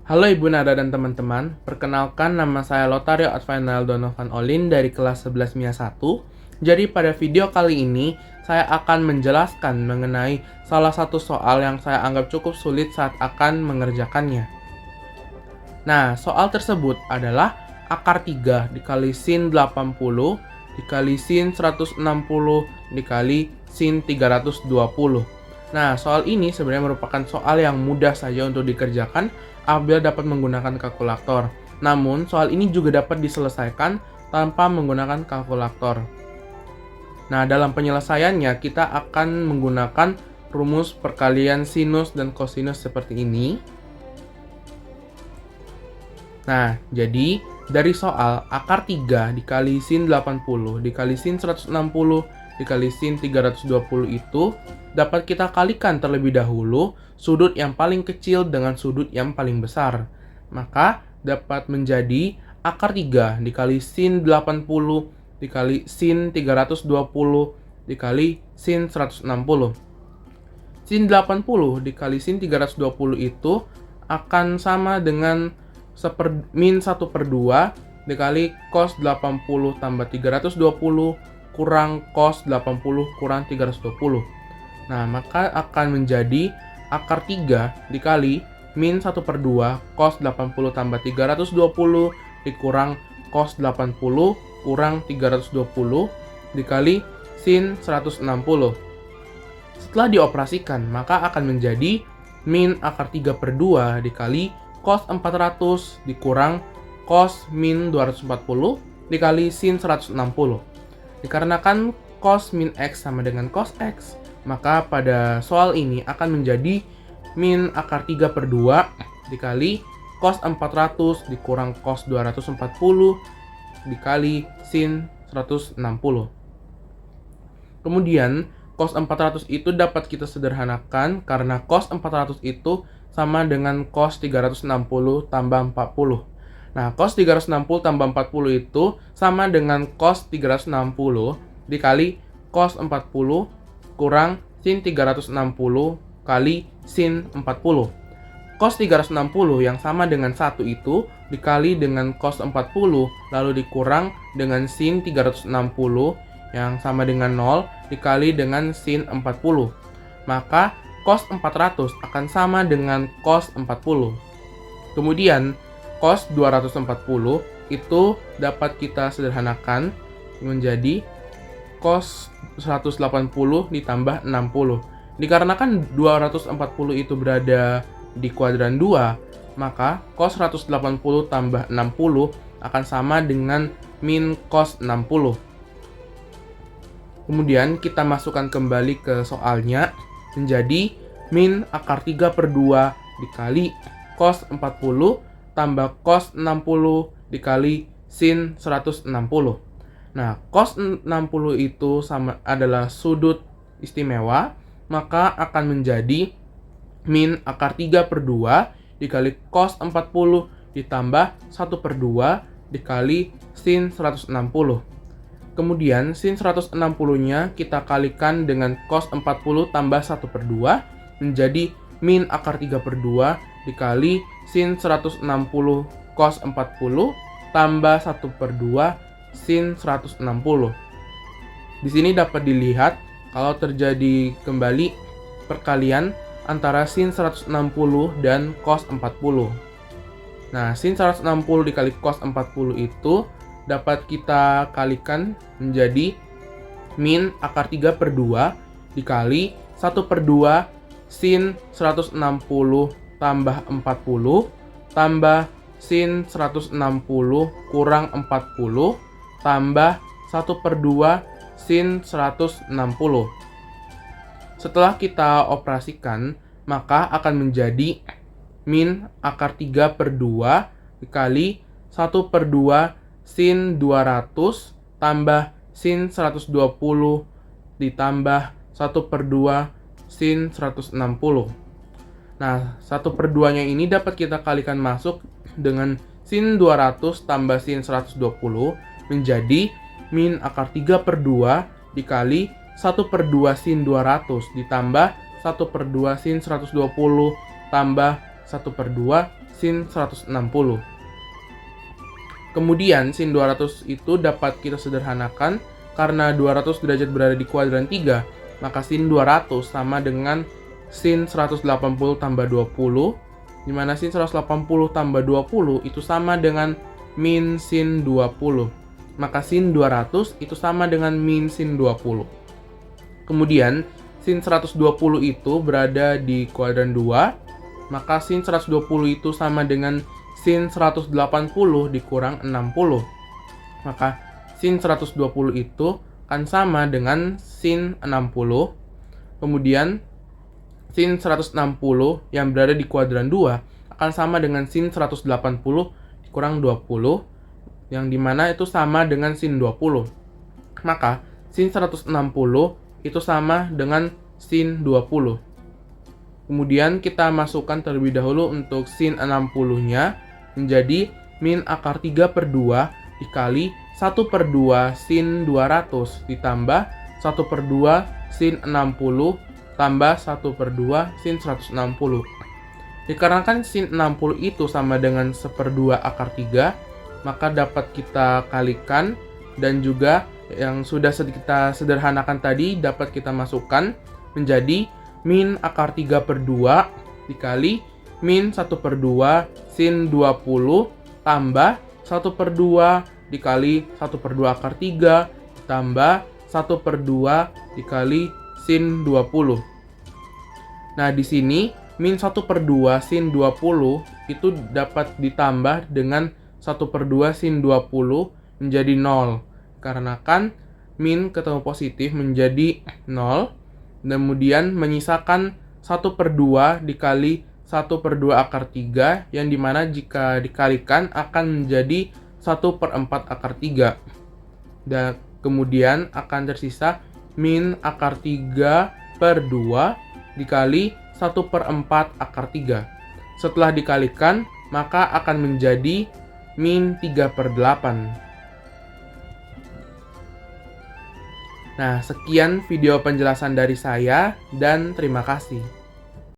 Halo Ibu Nada dan teman-teman, perkenalkan nama saya Lotario Advainal Donovan Olin dari kelas 11 MIA 1. Jadi pada video kali ini, saya akan menjelaskan mengenai salah satu soal yang saya anggap cukup sulit saat akan mengerjakannya. Nah, soal tersebut adalah akar 3 dikali sin 80 dikali sin 160 dikali sin 320. Nah, soal ini sebenarnya merupakan soal yang mudah saja untuk dikerjakan apabila dapat menggunakan kalkulator. Namun, soal ini juga dapat diselesaikan tanpa menggunakan kalkulator. Nah, dalam penyelesaiannya kita akan menggunakan rumus perkalian sinus dan kosinus seperti ini. Nah, jadi dari soal akar 3 dikali sin 80 dikali sin 160 dikali sin 320 itu dapat kita kalikan terlebih dahulu sudut yang paling kecil dengan sudut yang paling besar. Maka dapat menjadi akar 3 dikali sin 80 dikali sin 320 dikali sin 160. Sin 80 dikali sin 320 itu akan sama dengan min 1/2 dikali cos 80 tambah 320 kurang cos 80 kurang 320. Nah, maka akan menjadi akar 3 dikali min 1/2 cos 80 tambah 320 dikurang cos 80 kurang 320 dikali sin 160. Setelah dioperasikan, maka akan menjadi min akar 3/2 dikali cos 400 dikurang cos min 240 dikali sin 160. Dikarenakan cos min X sama dengan cos X, maka pada soal ini akan menjadi min akar 3/2 dikali cos 400 dikurang cos 240 dikali sin 160. Kemudian cos 400 itu dapat kita sederhanakan karena cos 400 itu sama dengan cos 360 tambah 40. Nah, cos 360 tambah 40 itu sama dengan cos 360 dikali cos 40 kurang sin 360 kali sin 40. Cos 360 yang sama dengan 1 itu dikali dengan cos 40 lalu dikurang dengan sin 360 yang sama dengan 0 dikali dengan sin 40. Maka cos 400 akan sama dengan cos 40. Kemudian cos 240 itu dapat kita sederhanakan menjadi cos 180 ditambah 60. Dikarenakan 240 itu berada di kuadran 2, maka cos 180 tambah 60 akan sama dengan min cos 60. Kemudian kita masukkan kembali ke soalnya menjadi min akar 3/2 dikali cos 40 tambah cos 60 dikali sin 160. Nah, cos 60 itu sama adalah sudut istimewa, maka akan menjadi min akar 3/2 dikali cos 40 ditambah 1/2 dikali sin 160. Kemudian sin 160-nya kita kalikan dengan cos 40 tambah 1/2 menjadi min akar 3/2 dikali sin 160 cos 40 tambah 1/2 sin 160. Di sini dapat dilihat kalau terjadi kembali perkalian antara sin 160 dan cos 40. Nah, sin 160 dikali cos 40 itu dapat kita kalikan menjadi min akar 3/2 dikali 1/2 sin 160 tambah 40 tambah sin 160 kurang 40 tambah 1/2 sin 160. Setelah kita operasikan, maka akan menjadi min akar 3/2 dikali 1/2 sin 200 tambah sin 120 ditambah 1/2 sin 160. Nah, 1/2-nya ini dapat kita kalikan masuk dengan sin 200 tambah sin 120 menjadi min akar 3/2 dikali 1/2 sin 200 ditambah 1/2 sin 120 tambah 1/2 sin 160. Kemudian sin 200 itu dapat kita sederhanakan karena 200 derajat berada di kuadran 3, maka sin 200 sama dengan sin 180 tambah 20, di mana sin 180 tambah 20 itu sama dengan min sin 20. Maka sin 200 itu sama dengan min sin 20. Kemudian sin 120 itu berada di kuadran 2, maka sin 120 itu sama dengan sin 180 dikurang 60. Maka sin 120 itu akan sama dengan sin 60. Kemudian sin 160 yang berada di kuadran 2 akan sama dengan sin 180 dikurang 20, yang dimana itu sama dengan sin 20. Maka sin 160 itu sama dengan sin 20. Kemudian kita masukkan terlebih dahulu untuk sin 60-nya menjadi min akar 3/2 dikali 1/2 sin 200 ditambah 1/2 sin 60 tambah 1/2 sin 160. Dikarenakan sin 60 itu sama dengan 1/2 akar 3, maka dapat kita kalikan, dan juga yang sudah kita sederhanakan tadi dapat kita masukkan menjadi min akar 3/2 dikali min 1/2 sin 20 tambah 1/2 dikali 1/2 akar 3 tambah 1/2 dikali sin 20. Nah, di sini min 1/2 sin 20 itu dapat ditambah dengan 1/2 sin 20 menjadi 0. Karena kan min ketemu positif menjadi 0, kemudian menyisakan 1/2 dikali 1/2 akar 3, yang dimana jika dikalikan akan menjadi 1/4 akar 3. Dan kemudian akan tersisa min akar 3/2 dikali 1/4 akar 3. Setelah dikalikan, maka akan menjadi min 3/8. Nah, sekian video penjelasan dari saya dan terima kasih.